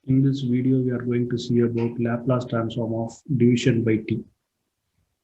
In this video, we are going to see about Laplace transform of division by t.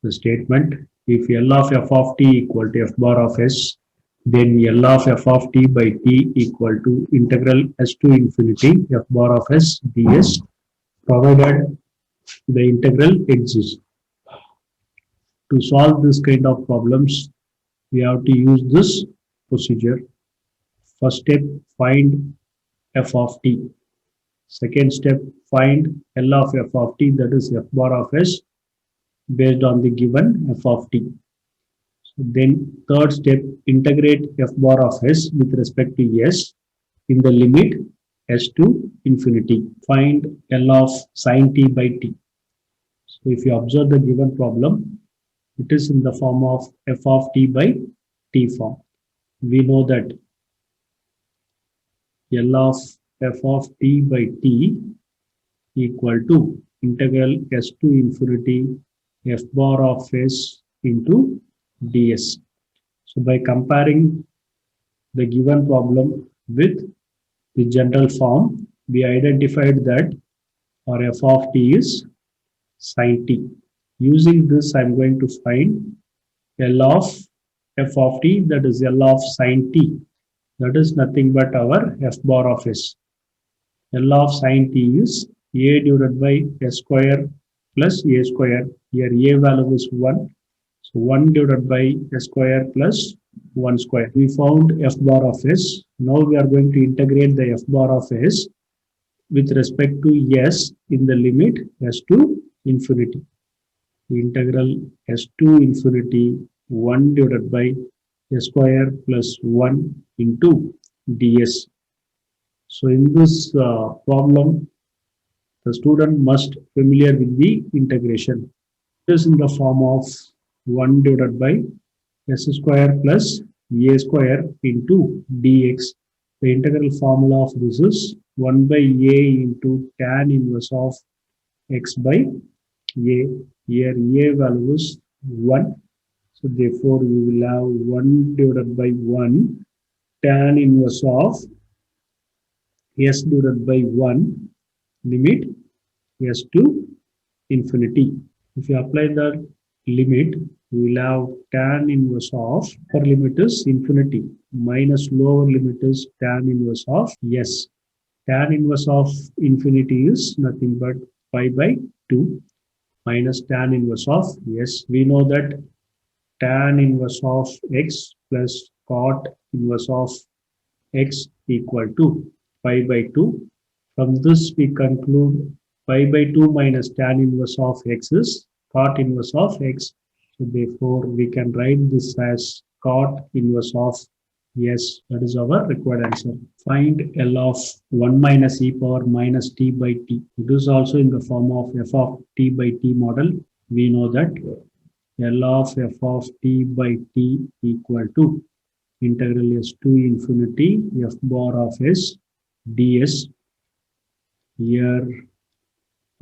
The statement, if L of t equal to f bar of s, then L of t by t equal to integral s to infinity f bar of s ds, provided the integral exists. To solve this kind of problems, we have to use this procedure. First step, find f of t. Second step, find L of f of t, that is f bar of s, based on the given f of t. So then third step, integrate f bar of s with respect to s in the limit s to infinity. Find L of sin t by t. So if you observe the given problem, it is in the form of f of t by t form. We know that L of f of t by t equal to integral s to infinity f bar of s into ds. So by comparing the given problem with the general form, we identified that our f of t is sin t. Using this, I'm going to find L of f of t, that is L of sin t. That is nothing but our f bar of s. L of sin t is a divided by s square plus a square. Here a value is 1. So 1 divided by s square plus 1 square. We found f bar of s. Now we are going to integrate the f bar of s with respect to s in the limit s to infinity. The integral s to infinity 1 divided by s square plus 1 into ds. So in this problem, the student must familiar with the integration. It is in the form of 1 divided by s square plus a square into dx. The integral formula of this is 1 by a into tan inverse of x by a. Here a value is 1. So therefore we will have 1 divided by 1 tan inverse of s divided by 1 limit s to infinity. If you apply the limit, we will have tan inverse of upper limit is infinity minus lower limit is tan inverse of s. Tan inverse of infinity is nothing but pi by 2 minus tan inverse of s. We know that tan inverse of x plus cot inverse of x equal to pi by 2. From this we conclude pi by 2 minus tan inverse of x is cot inverse of x. So therefore we can write this as cot inverse of s. That is our required answer. Find L of 1 minus e power minus t by t. It is also in the form of f of t by t model. We know that L of f of t by t equal to integral s to infinity f bar of s ds. Here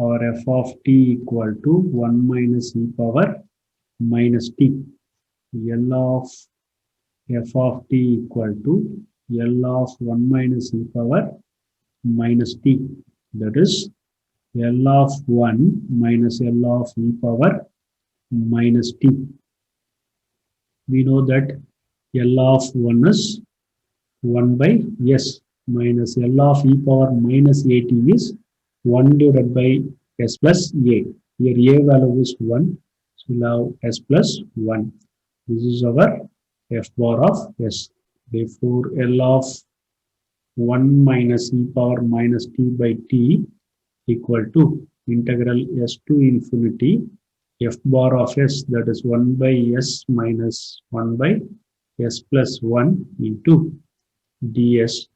our f of t equal to 1 minus e power minus t. L of f of t equal to L of 1 minus e power minus t. That is L of 1 minus L of e power minus t. We know that L of 1 is 1 by s minus L of e power minus at is 1 divided by s plus a. Here a value is 1. So we'll have s plus 1. This is our f bar of s. Therefore, L of 1 minus e power minus t by t equal to integral s to infinity f bar of s, that is 1 by s minus 1 by s plus 1 into ds.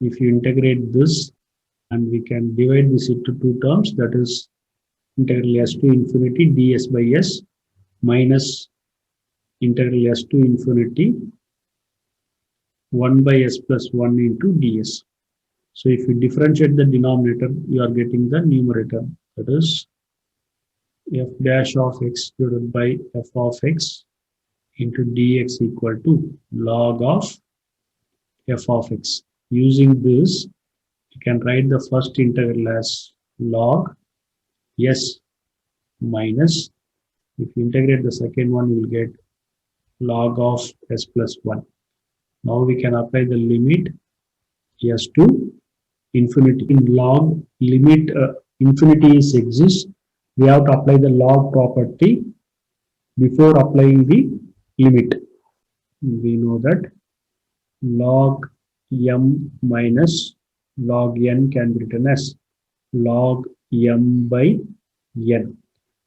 If you integrate this, and we can divide this into two terms, that is integral s to infinity ds by s minus integral s to infinity 1 by s plus 1 into ds. So if you differentiate the denominator, you are getting the numerator, that is f dash of x divided by f of x into dx equal to log of f of x. Using this, You can write the first integral as log s minus, if you integrate the second one, you will get log of s plus 1. Now we can apply the limit s to infinity. In log limit infinity is exists, we have to apply the log property before applying the limit. We know that log m minus log n can be written as log m by n.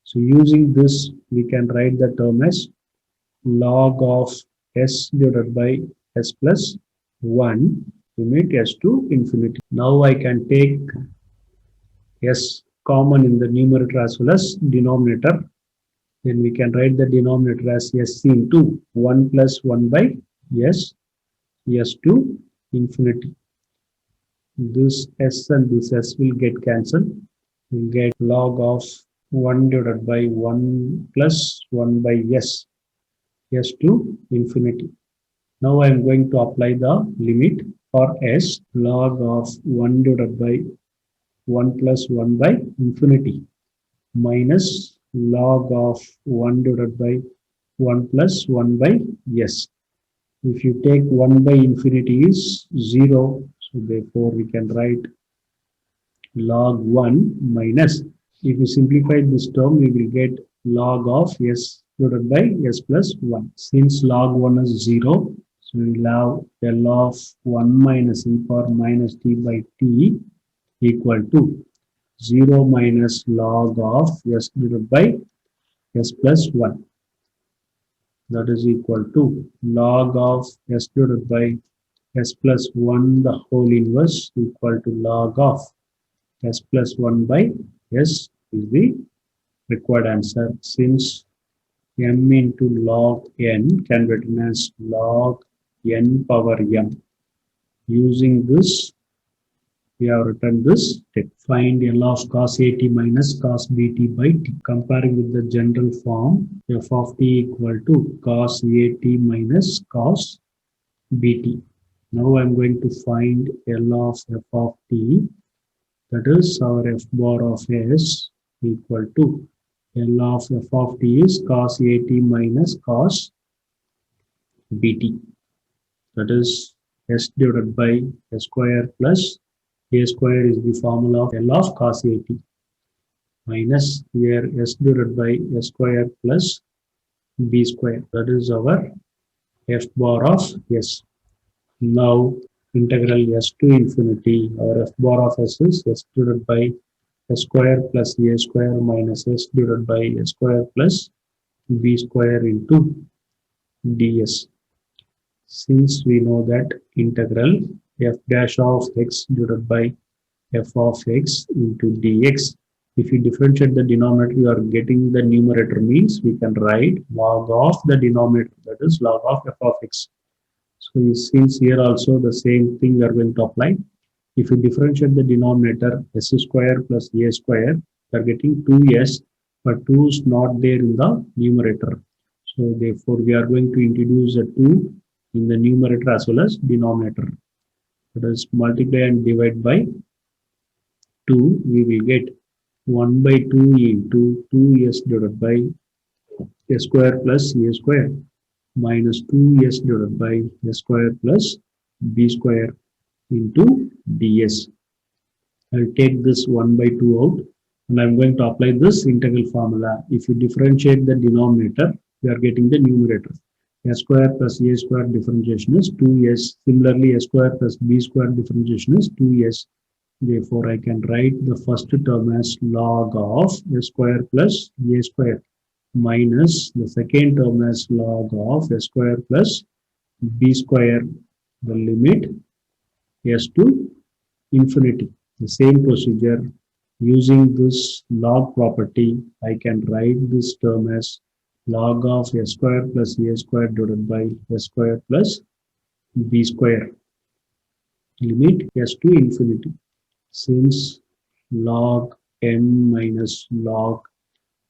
So using this, we can write the term as log of s divided by s plus 1, limit s to infinity. Now I can take s common in the numerator as well as denominator. Then we can write the denominator as s into 1 plus 1 by s, s to infinity. This s and this s will get cancelled. We'll get log of 1 divided by 1 plus 1 by s, s to infinity. Now I am going to apply the limit for s, log of 1 divided by 1 plus 1 by infinity minus log of 1 divided by 1 plus 1 by s. If you take 1 by infinity is 0, so therefore we can write log 1 minus, if you simplify this term, we will get log of s divided by s plus 1. Since log 1 is 0, so we will have L of 1 minus e power minus t by t equal to 0 minus log of s divided by s plus 1. That is equal to log of s divided by s plus 1 the whole inverse equal to log of s plus 1 by s is the required answer. Since m into log n can be written as log n power m. Using this, we have written this step. Find L of cos at minus cos bt by t. Comparing with the general form, f of t equal to cos at minus cos bt. Now I am going to find L of f of t, that is our f bar of s equal to L of f of t is cos at minus cos bt. That is s divided by s square plus a square is the formula of L of cos at minus here s divided by s square plus b square. That is our f bar of s. Now integral s to infinity, our f bar of s is s divided by s square plus a square minus s divided by s square plus b square into ds. Since we know that integral f dash of x divided by f of x into dx, if you differentiate the denominator, you are getting the numerator, means we can write log of the denominator, that is log of f of x. So since here also the same thing we are going to apply. If you differentiate the denominator s square plus a square, you are getting 2s, but 2 is not there in the numerator. So therefore we are going to introduce a 2 in the numerator as well as denominator. That is multiply and divide by 2, we will get 1 by 2 into 2s divided by s square plus a square minus 2s divided by s square plus b square into ds. I'll take this 1 by 2 out and I'm going to apply this integral formula. If you differentiate the denominator, we are getting the numerator. S square plus a square differentiation is 2s. Similarly, s square plus b square differentiation is 2s. Therefore, I can write the first term as log of s square plus a square minus the second term as log of s square plus b square, the limit s to infinity. The same procedure, using this log property, I can write this term as log of s square plus a square divided by s square plus b square, limit s to infinity. Since log m minus log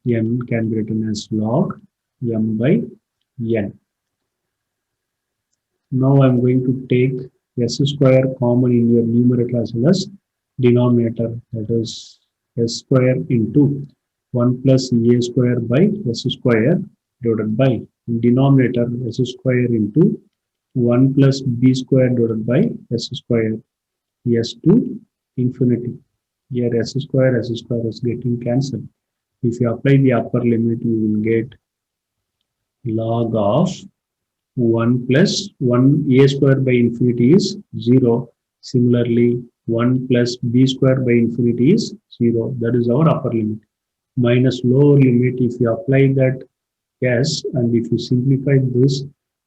n can be written as log m by n. Now I am going to take s square common in your numerator as well as denominator, that is s square into 1 plus a square by s square divided by denominator s square into 1 plus b square divided by s square, s to infinity. Here s square is getting cancelled. If you apply the upper limit, you will get log of 1 plus 1 a square by infinity is 0. Similarly, 1 plus b square by infinity is 0. That is our upper limit. Minus lower limit, if you apply that s and if you simplify this,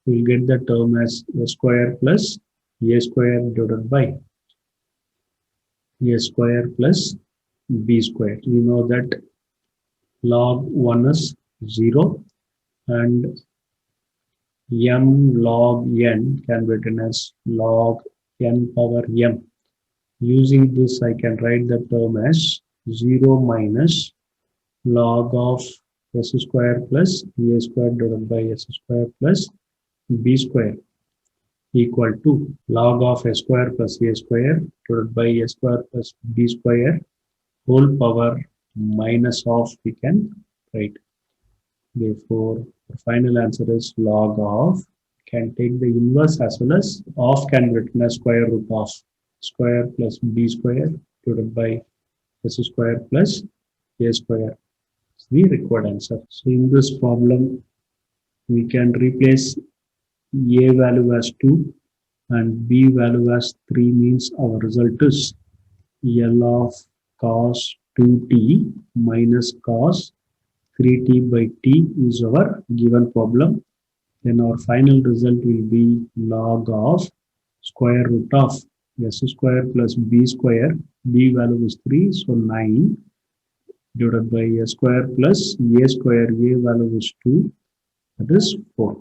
you will get the term as a square plus a square divided by a square plus b square. We know that log 1 is 0 and m log n can be written as log n power m. Using this, I can write the term as 0 minus log of s square plus a square divided by s square plus b square equal to log of s square plus a square divided by s square plus b square whole power minus of, we can write. Therefore, the final answer is log of, can take the inverse as well as of can be written as square root of square plus b square divided by s square plus a square. It's the required answer. So in this problem, we can replace a value as 2 and b value as 3, means our result is L of cos 2t minus cos 3t by t is our given problem. Then our final result will be log of square root of s square plus b square. B value is 3, so 9 divided by a square plus a square. A value is 2, that is 4.